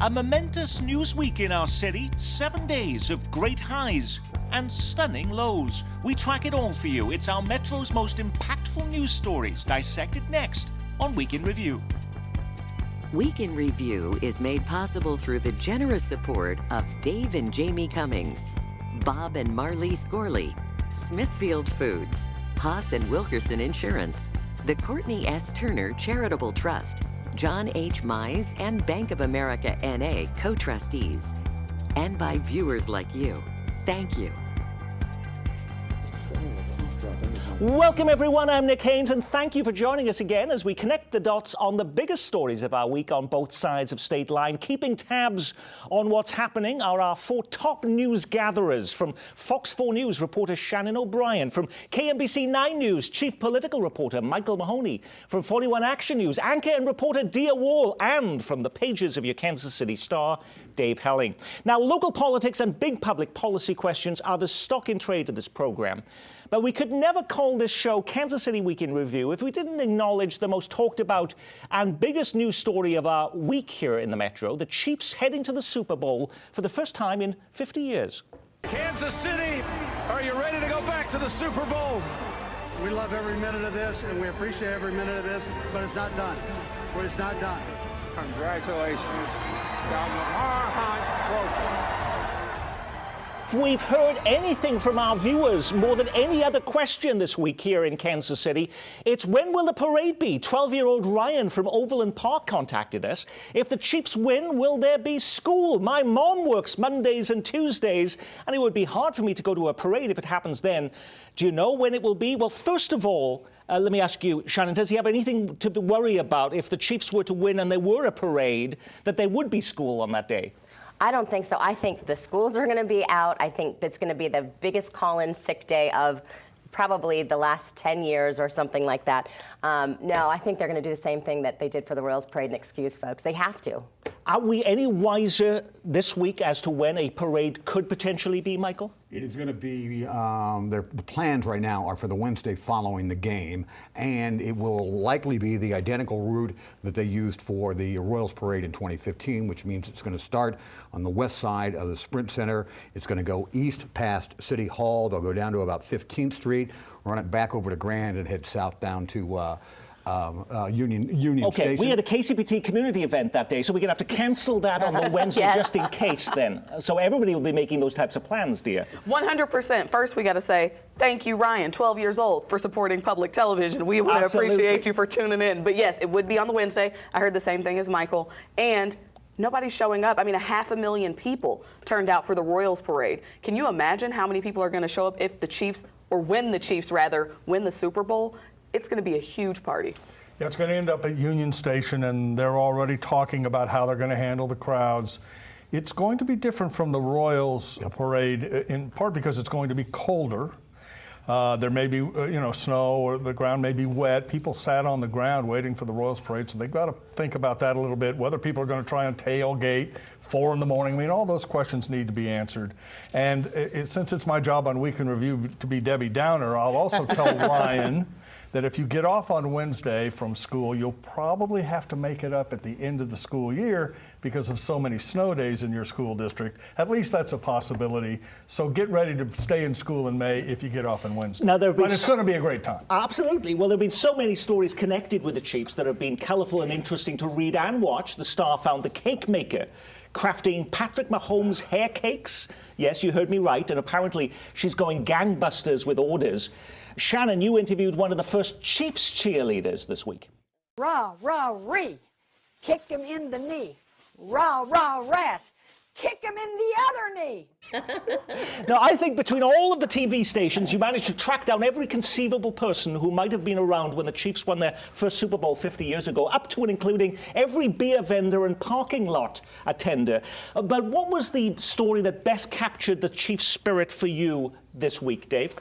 A momentous news week in our city, 7 days of great highs and stunning lows. We track it all for you. It's our Metro's most impactful news stories, dissected next on Week in Review. Week in Review is made possible through the generous support of Dave and Jamie Cummings, Bob and Marlise Gorley, Smithfield Foods, Haas and Wilkerson Insurance, the Courtney S. Turner Charitable Trust, John H. Mize and Bank of America N.A. co-trustees, and by viewers like you. Thank you. Welcome everyone, I'm Nick Haynes and thank you for joining us again as we connect the dots on the biggest stories of our week on both sides of state line. Keeping tabs on what's happening are our four top news gatherers. From Fox 4 News reporter Shannon O'Brien, from KMBC 9 News chief political reporter Michael Mahoney, from 41 Action News anchor and reporter Dia Wall, and from the pages of your Kansas City Star, Dave Helling. Now, local politics and big public policy questions are the stock in trade of this program. But we could never call this show Kansas City Week in Review if we didn't acknowledge the most talked about and biggest news story of our week here in the Metro, the Chiefs heading to the Super Bowl for the first time in 50 years. Kansas City, are you ready to go back to the Super Bowl? We love every minute of this, and we appreciate every minute of this, but it's not done. It's not done. Congratulations, the Lamar Hunt Trophy. If we've heard anything from our viewers more than any other question this week here in Kansas City, it's when will the parade be? 12-year-old Ryan from Overland Park contacted us. If the Chiefs win, will there be school? My mom works Mondays and Tuesdays, and it would be hard for me to go to a parade if it happens then. Do you know when it will be? Well, first of all, let me ask you, Shannon, does he have anything to worry about if the Chiefs were to win and there were a parade, that there would be school on that day? I don't think so. I think the schools are going to be out. I think it's going to be the biggest call-in sick day of probably the last 10 years or something like that. No, I think they're going to do the same thing that they did for the Royals Parade and excuse folks. They have to. Are we any wiser this week as to when a parade could potentially be, Michael? It is going to be, the plans right now are for the Wednesday following the game, and it will likely be the identical route that they used for the Royals Parade in 2015, which means it's going to start on the west side of the Sprint Center. It's going to go east past City Hall. They'll go down to about 15th Street, run it back over to Grand, and head south down to Union Okay, Station. we had a KCPT community event that day, so we're going to have to cancel that on the Wednesday Yes. just in case then. So everybody will be making those types of plans, dear. 100%. First, we got to say thank you, Ryan, 12 years old, for supporting public television. We want to appreciate you for tuning in. But yes, it would be on the Wednesday. I heard the same thing as Michael. And nobody's showing up. I mean, 500,000 people turned out for the Royals Parade. Can you imagine how many people are going to show up if the Chiefs, or when the Chiefs rather, win the Super Bowl? It's going to be a huge party. Yeah, it's going to end up at Union Station, and they're already talking about how they're going to handle the crowds. It's going to be different from the Royals Parade, in part because it's going to be colder. There may be, snow, or the ground may be wet. People sat on the ground waiting for the Royals Parade, so they've got to think about that a little bit, whether people are going to try and tailgate 4 in the morning. I mean, all those questions need to be answered. And since it's my job on Week in Review to be Debbie Downer, I'll also tell Ryan that if you get off on Wednesday from school, you'll probably have to make it up at the end of the school year because of so many snow days in your school district. At least that's a possibility. So get ready to stay in school in May if you get off on Wednesday. Now, but it's going to be a great time. Absolutely. Well, there have been so many stories connected with the Chiefs that have been colourful and interesting to read and watch. The Star found the cake maker crafting Patrick Mahomes hair cakes. Yes, you heard me right. And apparently she's going gangbusters with orders. Shannon, you interviewed one of the first Chiefs cheerleaders this week. Rah, rah, ree. Kick him in the knee. Rah, rah, ras. Kick him in the other knee. Now, I think between all of the TV stations, you managed to track down every conceivable person who might have been around when the Chiefs won their first Super Bowl 50 years ago, up to and including every beer vendor and parking lot attender. But what was the story that best captured the Chiefs' spirit for you this week, Dave?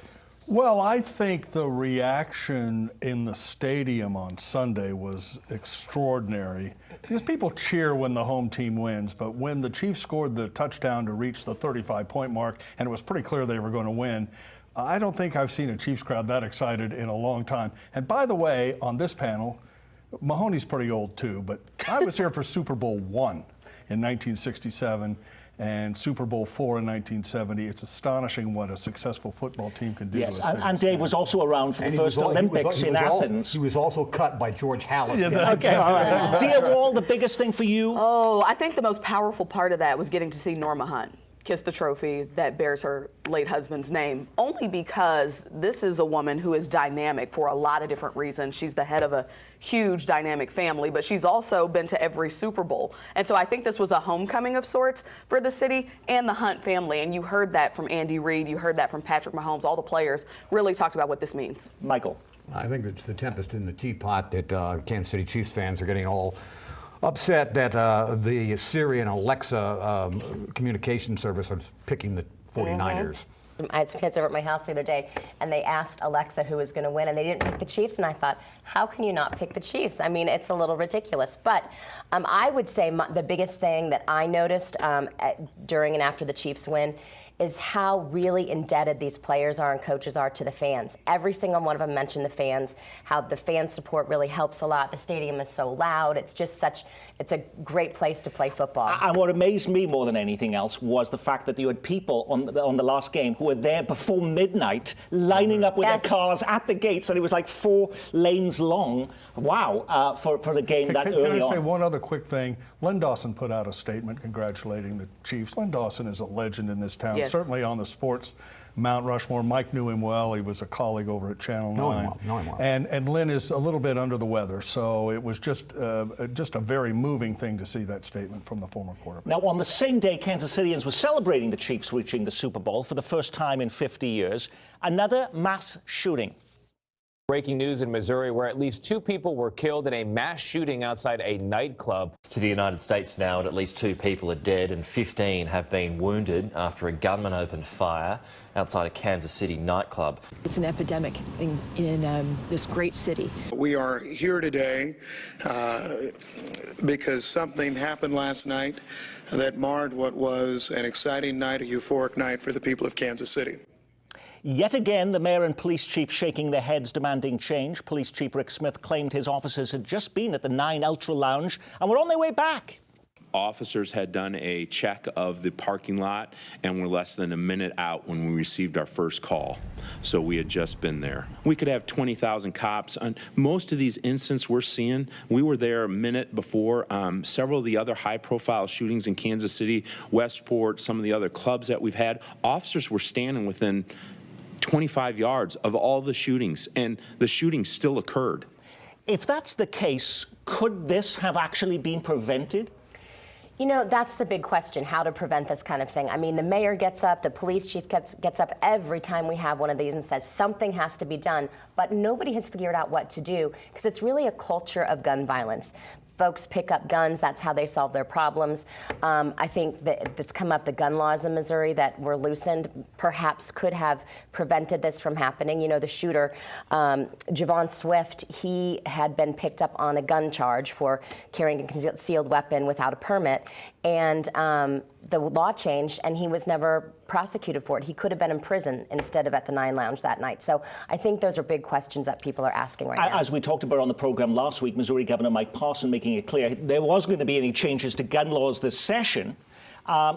Well, I think the reaction in the stadium on Sunday was extraordinary because people cheer when the home team wins, but when the Chiefs scored the touchdown to reach the 35-point mark, and it was pretty clear they were going to win, I don't think I've seen a Chiefs crowd that excited in a long time. And by the way, on this panel, Mahoney's pretty old too, but I was here for Super Bowl I. in 1967 and Super Bowl IV in 1970. It's astonishing what a successful football team can do. Yes, to a city. and Dave was also around for the first Olympics in Athens. He was also cut by George Halas. Yeah, Okay, all right. Dear Wall, the biggest thing for you? Oh, I think the most powerful part of that was getting to see Norma Hunt kiss the trophy that bears her late husband's name, only because this is a woman who is dynamic for a lot of different reasons. She's the head of a huge dynamic family, but she's also been to every Super Bowl. And so I think this was a homecoming of sorts for the city and the Hunt family. And you heard that from Andy Reid, you heard that from Patrick Mahomes. All the players really talked about what this means. Michael. I think it's the tempest in the teapot that Kansas City Chiefs fans are getting all upset that the Siri and Alexa communication service is picking the 49ers. I had some kids over at my house the other day, and they asked Alexa who was going to win, and they didn't pick the Chiefs. And I thought, how can you not pick the Chiefs? I mean, it's a little ridiculous. But I would say the biggest thing that I noticed during and after the Chiefs win is how really indebted these players are and coaches are to the fans. Every single one of them mentioned the fans, how the fan support really helps a lot. The stadium is so loud. It's just it's a great place to play football. And what amazed me more than anything else was the fact that you had people on the last game who were there before midnight, lining up with their cars at the gates, and it was like 4 lanes long. Wow, for the game that early on. Can I say one other quick thing? Len Dawson put out a statement congratulating the Chiefs. Len Dawson is a legend in this town. Yes. Certainly on the sports Mount Rushmore. Mike knew him well. He was a colleague over at Channel 9. Know him well. And Len is a little bit under the weather, so it was just a very moving thing to see that statement from the former quarterback. Now, on the same day, Kansas Cityans were celebrating the Chiefs reaching the Super Bowl for the first time in 50 years. Another mass shooting. Breaking news in Missouri, where at least 2 people were killed in a mass shooting outside a nightclub. To the United States now, and at least 2 people are dead and 15 have been wounded after a gunman opened fire outside a Kansas City nightclub. It's an epidemic in this great city. We are here today because something happened last night that marred what was an exciting night, a euphoric night for the people of Kansas City. Yet again, the mayor and police chief shaking their heads demanding change. Police Chief Rick Smith claimed his officers had just been at the 9 Ultra Lounge and were on their way back. Officers had done a check of the parking lot and were less than a minute out when we received our first call. So we had just been there. We could have 20,000 cops. On most of these incidents we're seeing, we were there a minute before several of the other high-profile shootings in Kansas City, Westport, some of the other clubs that we've had. Officers were standing within 25 yards of all the shootings, and the shooting still occurred. If that's the case, could this have actually been prevented? You know, that's the big question, how to prevent this kind of thing. I mean, the mayor gets up, the police chief gets up every time we have one of these and says something has to be done, but nobody has figured out what to do because it's really a culture of gun violence. Folks pick up guns, that's how they solve their problems. I think that it's come up, the gun laws in Missouri that were loosened perhaps could have prevented this from happening. You know, the shooter, Javon Swift, he had been picked up on a gun charge for carrying a concealed weapon without a permit, and the law changed and he was never prosecuted for it. He could have been in prison instead of at the 9 Lounge that night. So I think those are big questions that people are asking right now. As we talked about on the program last week, Missouri Governor Mike Parson making it clear there wasn't going to be any changes to gun laws this session.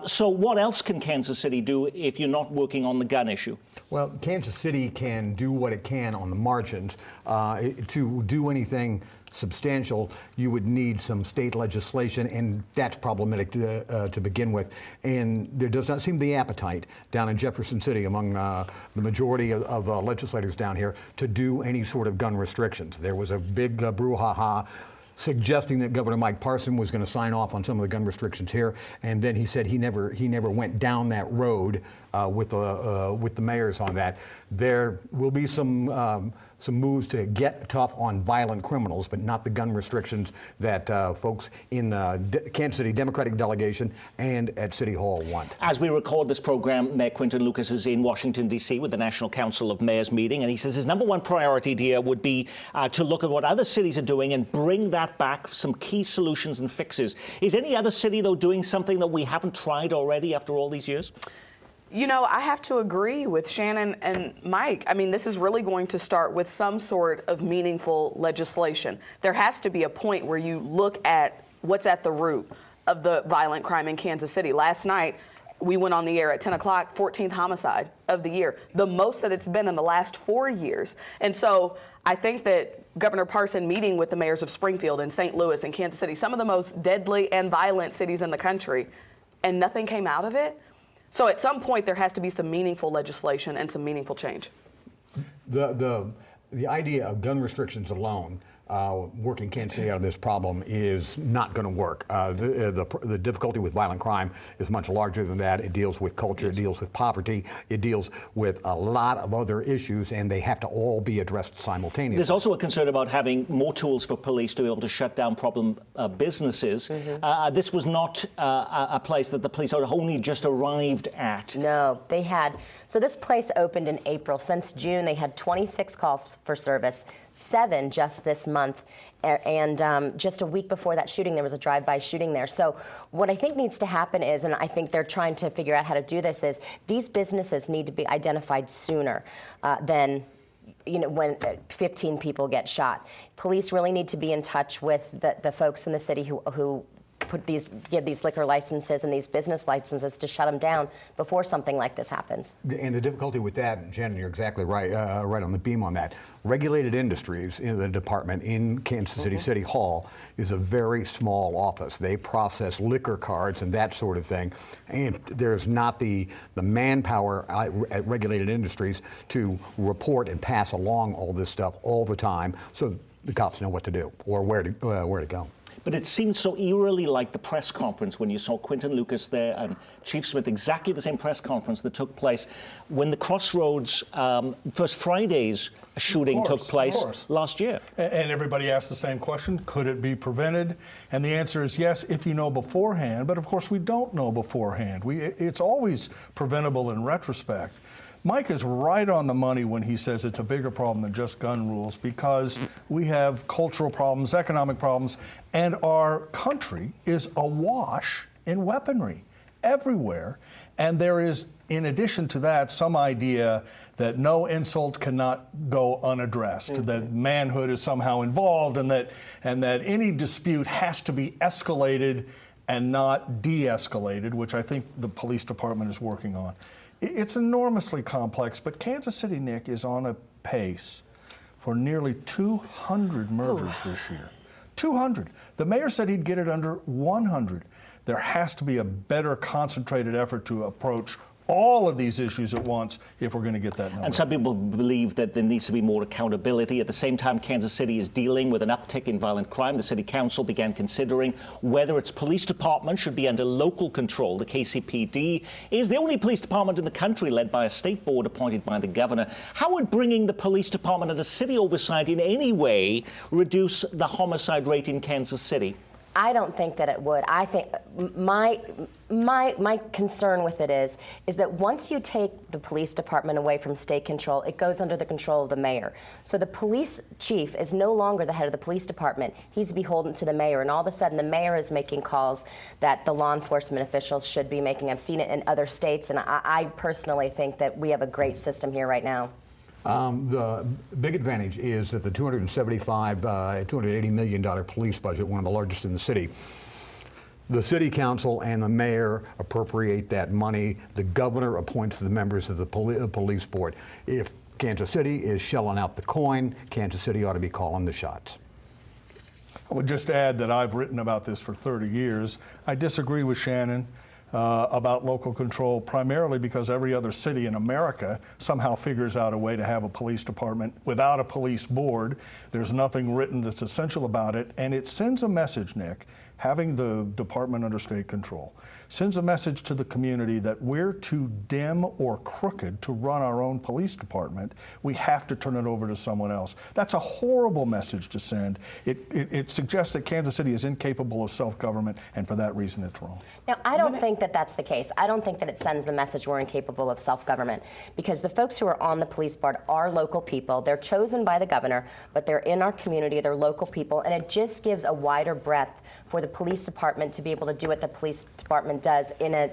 So what else can Kansas City do if you're not working on the gun issue? Well, Kansas City can do what it can on the margins. To do anything substantial, you would need some state legislation, and that's problematic to begin with. And there does not seem to be appetite down in Jefferson City among the majority of legislators down here to do any sort of gun restrictions. There was a big brouhaha suggesting that Governor Mike Parson was going to sign off on some of the gun restrictions here, and then he said he never went down that road with the mayors on that. There will be some moves to get tough on violent criminals, but not the gun restrictions that folks in the Kansas City Democratic delegation and at City Hall want. As we record this program, Mayor Quinton Lucas is in Washington, D.C. with the National Council of Mayors meeting, and he says his #1 priority, dear, would be to look at what other cities are doing and bring that back, some key solutions and fixes. Is any other city, though, doing something that we haven't tried already after all these years? You know, I have to agree with Shannon and Mike. I mean, this is really going to start with some sort of meaningful legislation. There has to be a point where you look at what's at the root of the violent crime in Kansas City. Last night, we went on the air at 10 o'clock, 14th homicide of the year, the most that it's been in the last 4 years. And so I think that Governor Parson meeting with the mayors of Springfield and St. Louis and Kansas City, some of the most deadly and violent cities in the country, and nothing came out of it. So at some point, there has to be some meaningful legislation and some meaningful change. The idea of gun restrictions alone, working Kansas City out of this problem, is not going to work. The difficulty with violent crime is much larger than that. It deals with culture, it deals with poverty, it deals with a lot of other issues, and they have to all be addressed simultaneously. There's also a concern about having more tools for police to be able to shut down problem businesses. This was not a place that the police had only just arrived at. No, they had. So this place opened in April. Since June, they had 26 calls for service, 7 just this month. And just a week before that shooting, there was a drive-by shooting there. So what I think needs to happen is, and I think they're trying to figure out how to do this, is these businesses need to be identified sooner than when 15 people get shot. Police really need to be in touch with the folks in the city who give these liquor licenses and these business licenses to shut them down before something like this happens. And the difficulty with that, and Shannon, you're exactly right, right on the beam on that. Regulated Industries in the department in Kansas City City Hall is a very small office. They process liquor cards and that sort of thing, and there's not the manpower at Regulated Industries to report and pass along all this stuff all the time, so the cops know what to do or where to go. But it seemed so eerily like the press conference when you saw Quinton Lucas there and Chief Smith, exactly the same press conference that took place when the Crossroads First Friday's shooting took place last year. And everybody asked the same question, could it be prevented? And the answer is yes, if you know beforehand. But of course, we don't know beforehand. It's always preventable in retrospect. Mike is right on the money when he says it's a bigger problem than just gun rules, because we have cultural problems, economic problems, and our country is awash in weaponry everywhere. And there is, in addition to that, some idea that no insult cannot go unaddressed, that manhood is somehow involved, and that any dispute has to be escalated and not de-escalated, which I think the police department is working on. It's enormously complex, but Kansas City, Nick, is on a pace for nearly 200 murders this year. 200. The mayor said he'd get it under 100. There has to be a better concentrated effort to approach all of these issues at once if we're going to get that number. And some people believe that there needs to be more accountability. At the same time, Kansas City is dealing with an uptick in violent crime. The city council began considering whether its police department should be under local control. The KCPD is the only police department in the country led by a state board appointed by the governor. How would bringing the police department under city oversight in any way reduce the homicide rate in Kansas City? I don't think that it would. I think my concern with it is that once you take the police department away from state control, it goes under the control of the mayor. So the police chief is no longer the head of the police department. He's beholden to the mayor, and all of a sudden the mayor is making calls that the law enforcement officials should be making. I've seen it in other states, and I personally think that we have a great system here right now. The big advantage is that the $280 million police budget, one of the largest in the city, the city council and the mayor appropriate that money. The governor appoints the members of the police board. If Kansas City is shelling out the coin, Kansas City ought to be calling the shots. I would just add that I've written about this for 30 years. I disagree with Shannon about local control, primarily because every other city in America somehow figures out a way to have a police department without a police board. There's nothing written that's essential about it, and it sends a message, Nick, having the department under state control, sends a message to the community that we're too dim or crooked to run our own police department. We have to turn it over to someone else. That's a horrible message to send. It suggests that Kansas City is incapable of self-government, and for that reason it's wrong. Now, I don't think that that's the case. I don't think that it sends the message we're incapable of self-government, because the folks who are on the police board are local people. They're chosen by the governor, but they're in our community, they're local people, and it just gives a wider breadth for the police department to be able to do what the police department does in a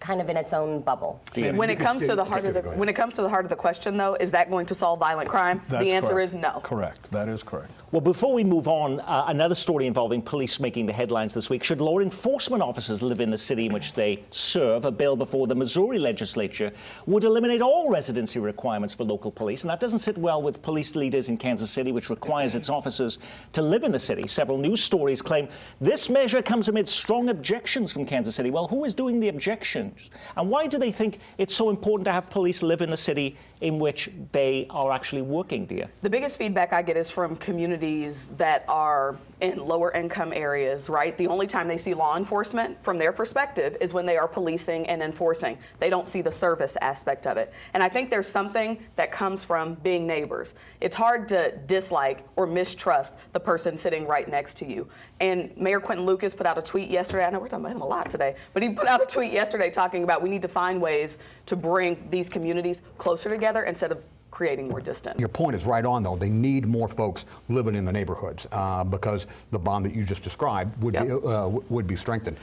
kind of in its own bubble. When it comes to the heart of the question, though, is that going to solve violent crime? That's the answer correct. is no. Correct. That is correct. Well, before we move on, another story involving police making the headlines this week. Should law enforcement officers live in the city in which they serve? A bill before the Missouri legislature would eliminate all residency requirements for local police, and that doesn't sit well with police leaders in Kansas City, which requires its officers to live in the city. Several news stories claim this measure comes amid strong objections from Kansas City. Well, who is doing the objections? And why do they think it's so important to have police live in the city in which they are actually working, dear? The biggest feedback I get is from communities that are in lower income areas, right? The only time they see law enforcement from their perspective is when they are policing and enforcing. They don't see the service aspect of it. And I think there's something that comes from being neighbors. It's hard to dislike or mistrust the person sitting right next to you. And Mayor Quinton Lucas put out a tweet yesterday. I know we're talking about him a lot today, but he put out a tweet yesterday talking about we need to find ways to bring these communities closer together instead of creating more distance. Your point is right on, though. They need more folks living in the neighborhoods because the bond that you just described would be strengthened.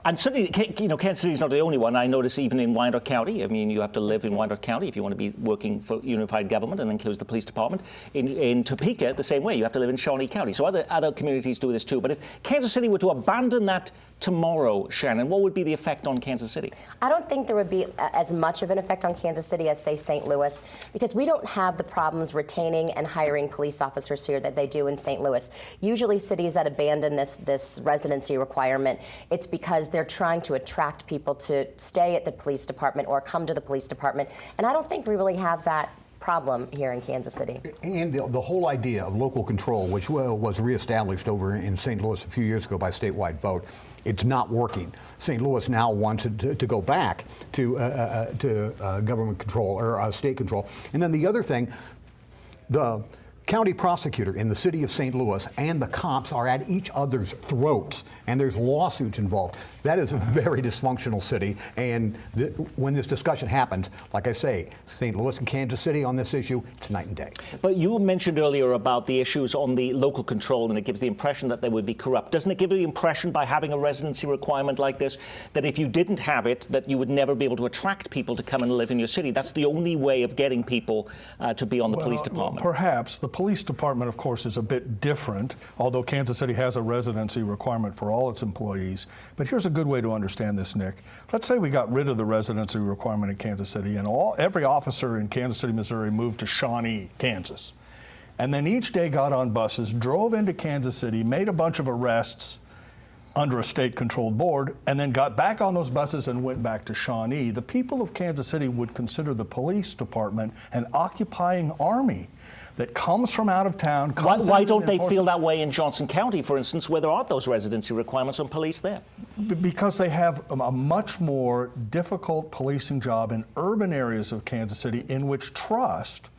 And certainly, you know, Kansas City is not the only one. I notice even in Wyandotte County, I mean, you have to live in Wyandotte County if you want to be working for unified government, and includes the police department. In Topeka, the same way, you have to live in Shawnee County. So other communities do this too. But if Kansas City were to abandon that tomorrow, Shannon, what would be the effect on Kansas City? I don't think there would be as much of an effect on Kansas City as, say, St. Louis, because we don't have the problems retaining and hiring police officers here that they do in St. Louis. Usually cities that abandon this residency requirement, it's because they're trying to attract people to stay at the police department or come to the police department. And I don't think we really have that problem here in Kansas City. And the whole idea of local control, which was reestablished over in St. Louis a few years ago by statewide vote, it's not working. St. Louis now wants it to go back to government control or state control. And then the other thing, the county prosecutor in the city of St. Louis and the cops are at each other's throats, and there's lawsuits involved. That is a very dysfunctional city, and when this discussion happens, like I say, St. Louis and Kansas City on this issue, it's night and day. But you mentioned earlier about the issues on the local control, and it gives the impression that they would be corrupt. Doesn't it give you the impression by having a residency requirement like this that if you didn't have it, that you would never be able to attract people to come and live in your city? That's the only way of getting people to be on the police department. Perhaps. The police department, of course, is a bit different, although Kansas City has a residency requirement for all its employees. But here's a good way to understand this, Nick. Let's say we got rid of the residency requirement in Kansas City, and every officer in Kansas City, Missouri moved to Shawnee, Kansas. And then each day got on buses, drove into Kansas City, made a bunch of arrests under a state-controlled board, and then got back on those buses and went back to Shawnee. The people of Kansas City would consider the police department an occupying army that comes from out of town. Why don't they feel that way in Johnson County, for instance, where there aren't those residency requirements on police there? Because they have a much more difficult policing job in urban areas of Kansas City in which trust,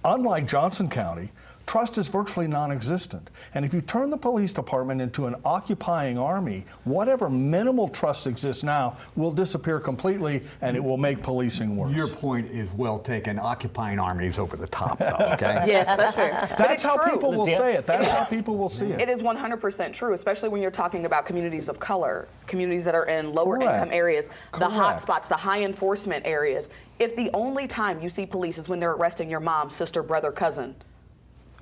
unlike Johnson County, trust is virtually non-existent. And if you turn the police department into an occupying army, whatever minimal trust exists now will disappear completely, and it will make policing worse. Your point is well taken. Occupying army is over the top, though, okay? Yes, that's true. That's how people will say it. That's how people will see it. It is 100% true, especially when you're talking about communities of color, communities that are in lower income areas, the hot spots, the high enforcement areas. If the only time you see police is when they're arresting your mom, sister, brother, cousin,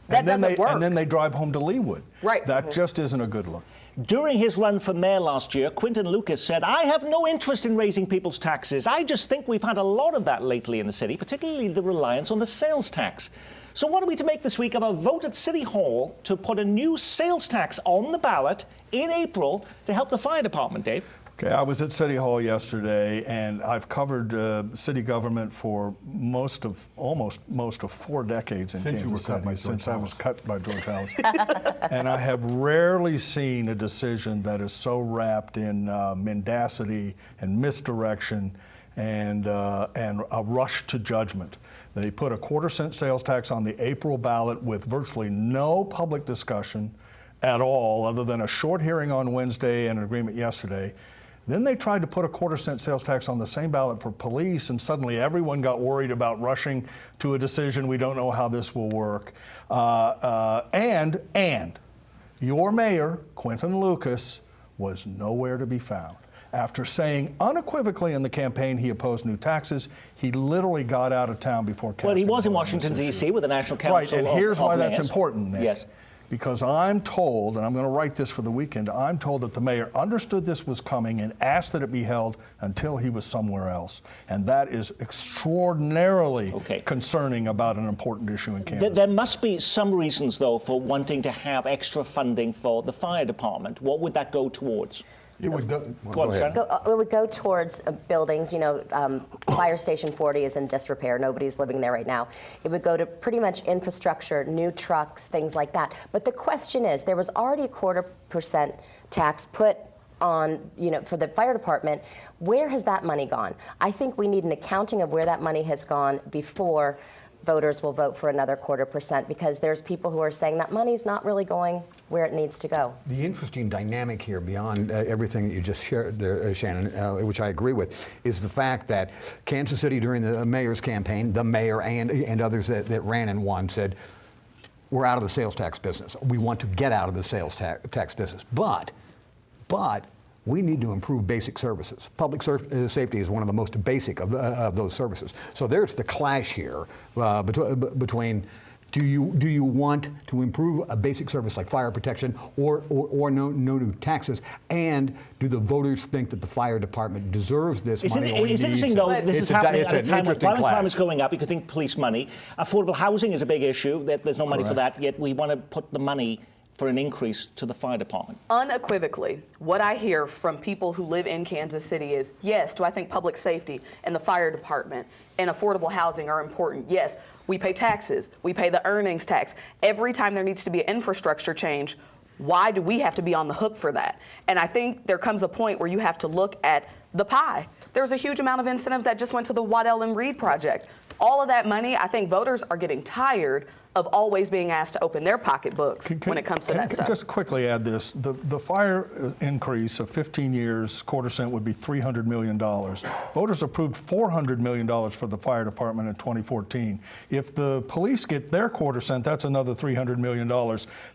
that doesn't work. And then they drive home to Leawood. Right. That just isn't a good look. During his run for mayor last year, Quinton Lucas said, "I have no interest in raising people's taxes. I just think we've had a lot of that lately in the city, particularly the reliance on the sales tax." So what are we to make this week of a vote at City Hall to put a new sales tax on the ballot in April to help the fire department, Dave? Okay, I was at City Hall yesterday, and I've covered city government for almost 4 decades in Kansas City, since I was cut by George Hallis. And I have rarely seen a decision that is so wrapped in mendacity and misdirection and a rush to judgment. They put a 1/4-cent sales tax on the April ballot with virtually no public discussion at all, other than a short hearing on Wednesday and an agreement yesterday. Then they tried to put a 1/4-cent sales tax on the same ballot for police, and suddenly everyone got worried about rushing to a decision. We don't know how this will work. And your mayor, Quinton Lucas, was nowhere to be found. After saying unequivocally in the campaign he opposed new taxes, he literally got out of town before casting. Well, he was in a vote on Washington, this issue. D.C. with the National Council Right, and here's why that's mayors. important, Nick. Yes. Because I'm told, and I'm going to write this for the weekend, I'm told that the mayor understood this was coming and asked that it be held until he was somewhere else. And that is extraordinarily concerning about an important issue in Kansas. There must be some reasons, though, for wanting to have extra funding for the fire department. What would that go towards? It would go, It would go towards buildings. You know, Fire Station 40 is in disrepair. Nobody's living there right now. It would go to pretty much infrastructure, new trucks, things like that. But the question is, there was already a 0.25% tax put on, you know, for the fire department. Where has that money gone? I think we need an accounting of where that money has gone before voters will vote for another 0.25%, because there's people who are saying that money's not really going where it needs to go. The interesting dynamic here, beyond everything that you just shared there, Shannon, which I agree with, is the fact that Kansas City, during the mayor's campaign, the mayor and others that ran and won said, we're out of the sales tax business. We want to get out of the sales tax business. But we need to improve basic services. Public safety is one of the most basic of those services. So there's the clash here between do you want to improve a basic service like fire protection or no new taxes, and do the voters think that the fire department deserves this money? It's interesting, though, this is happening at a time when violent crime is going up. You could think police money. Affordable housing is a big issue. There's no money for that, yet we want to put the money for an increase to the fire department. Unequivocally, what I hear from people who live in Kansas City is, yes, do I think public safety and the fire department and affordable housing are important? Yes, we pay taxes, we pay the earnings tax. Every time there needs to be an infrastructure change, why do we have to be on the hook for that? And I think there comes a point where you have to look at the pie. There's a huge amount of incentives that just went to the Waddell and Reed project. All of that money, I think voters are getting tired of always being asked to open their pocketbooks when it comes to that stuff. Just quickly add this. The fire increase of 15 years, $0.25 would be $300 million. Voters approved $400 million for the fire department in 2014. If the police get their $0.25, that's another $300 million.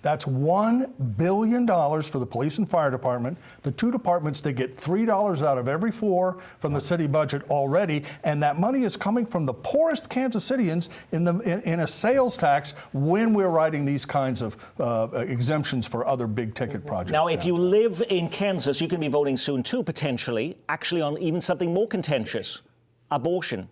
That's $1 billion for the police and fire department. The two departments, they get $3 out of every $4 from the city budget already, and that money is coming from the poorest Kansas Cityans in a sales tax when we're writing these kinds of exemptions for other big ticket projects. Now, if you live in Kansas, you can be voting soon too, potentially, actually on even something more contentious, abortion.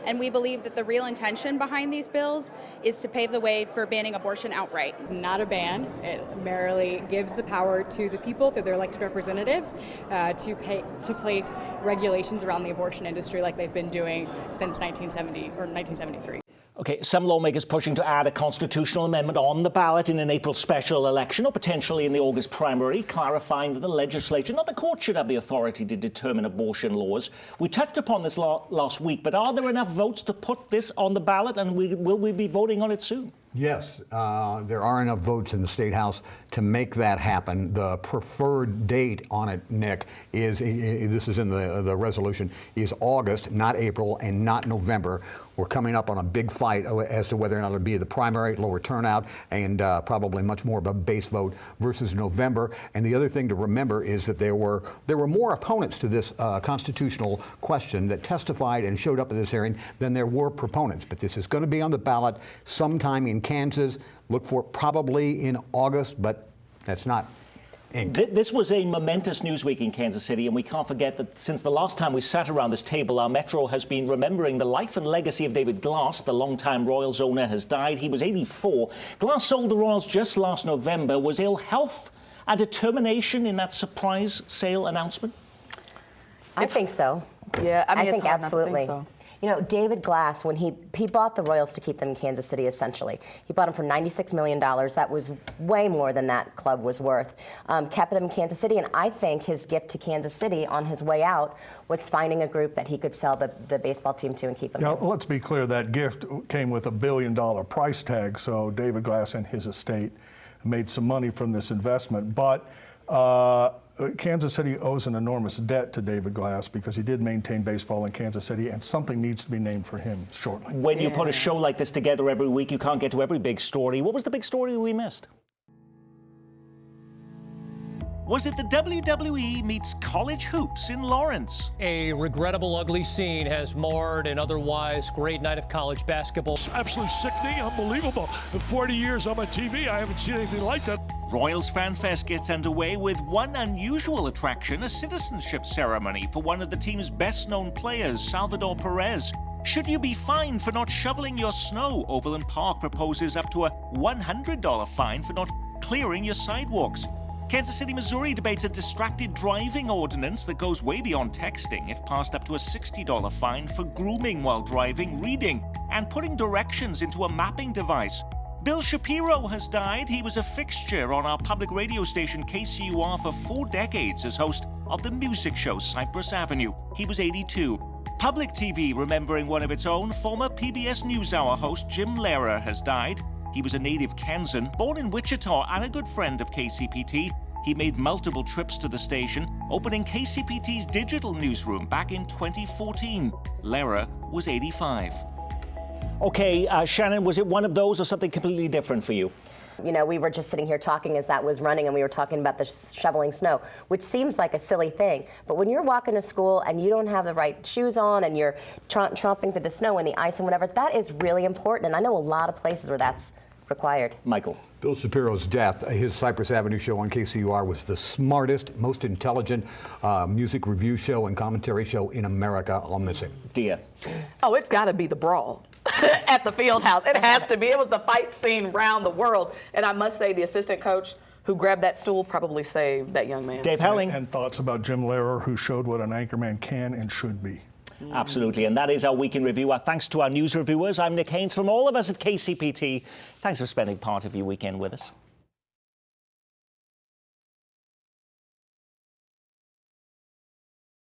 And we believe that the real intention behind these bills is to pave the way for banning abortion outright. It's not a ban. It merely gives the power to the people, through their elected representatives, to place regulations around the abortion industry like they've been doing since 1970 or 1973. Okay, some lawmakers pushing to add a constitutional amendment on the ballot in an April special election or potentially in the August primary, clarifying that the legislature, not the court, should have the authority to determine abortion laws. We touched upon this last week, but are there enough votes to put this on the ballot, and will we be voting on it soon? Yes, there are enough votes in the State House to make that happen. The preferred date on it, Nick, is, this is in the resolution, is August, not April, and not November. We're coming up on a big fight as to whether or not it'll be the primary, lower turnout, and probably much more of a base vote versus November. And the other thing to remember is that there were more opponents to this constitutional question that testified and showed up at this hearing than there were proponents. But this is going to be on the ballot sometime in Kansas. Look for it probably in August, but that's not. This was a momentous news week in Kansas City, and we can't forget that since the last time we sat around this table, our Metro has been remembering the life and legacy of David Glass. The longtime Royals owner has died. He was 84. Glass sold the Royals just last November. Was ill health a determination in that surprise sale announcement? I think so. Yeah, I mean, I think it's hard not to absolutely. think so. You know, David Glass, when he bought the Royals to keep them in Kansas City, essentially, he bought them for $96 million. That was way more than that club was worth. Kept them in Kansas City, and I think his gift to Kansas City on his way out was finding a group that he could sell the baseball team to and keep them. Now, let's be clear, that gift came with $1 billion price tag, so David Glass and his estate made some money from this investment. But Kansas City owes an enormous debt to David Glass because he did maintain baseball in Kansas City, and something needs to be named for him shortly. When you put a show like this together every week, you can't get to every big story. What was the big story we missed? Was it the WWE meets college hoops in Lawrence? A regrettable, ugly scene has marred an otherwise great night of college basketball. It's absolutely sickening, unbelievable. In 40 years on my TV, I haven't seen anything like that. Royals Fan Fest gets underway with one unusual attraction, a citizenship ceremony for one of the team's best-known players, Salvador Perez. Should you be fined for not shoveling your snow? Overland Park proposes up to a $100 fine for not clearing your sidewalks. Kansas City, Missouri debates a distracted driving ordinance that goes way beyond texting if passed up to a $60 fine for grooming while driving, reading, and putting directions into a mapping device. Bill Shapiro has died. He was a fixture on our public radio station KCUR for 4 decades as host of the music show Cypress Avenue. He was 82. Public TV remembering one of its own, former PBS NewsHour host Jim Lehrer has died. He was a native Kansan, born in Wichita and a good friend of KCPT. He made multiple trips to the station, opening KCPT's digital newsroom back in 2014. Lehrer was 85. Okay, Shannon, was it one of those or something completely different for you? You know, we were just sitting here talking as that was running, and we were talking about the shoveling snow, which seems like a silly thing. But when you're walking to school and you don't have the right shoes on and you're tromping through the snow and the ice and whatever, that is really important. And I know a lot of places where that's required. Michael. Bill Shapiro's death, his Cypress Avenue show on KCUR was the smartest, most intelligent music review show and commentary show in America. I'll miss it. Dear. Oh, it's got to be the brawl at the field house. It has to be. It was the fight scene round the world. And I must say, the assistant coach who grabbed that stool probably saved that young man. Dave Helling. And thoughts about Jim Lehrer, who showed what an anchorman can and should be. Absolutely, and that is our Week in Review. Our thanks to our news reviewers. I'm Nick Haynes. From all of us at KCPT, thanks for spending part of your weekend with us.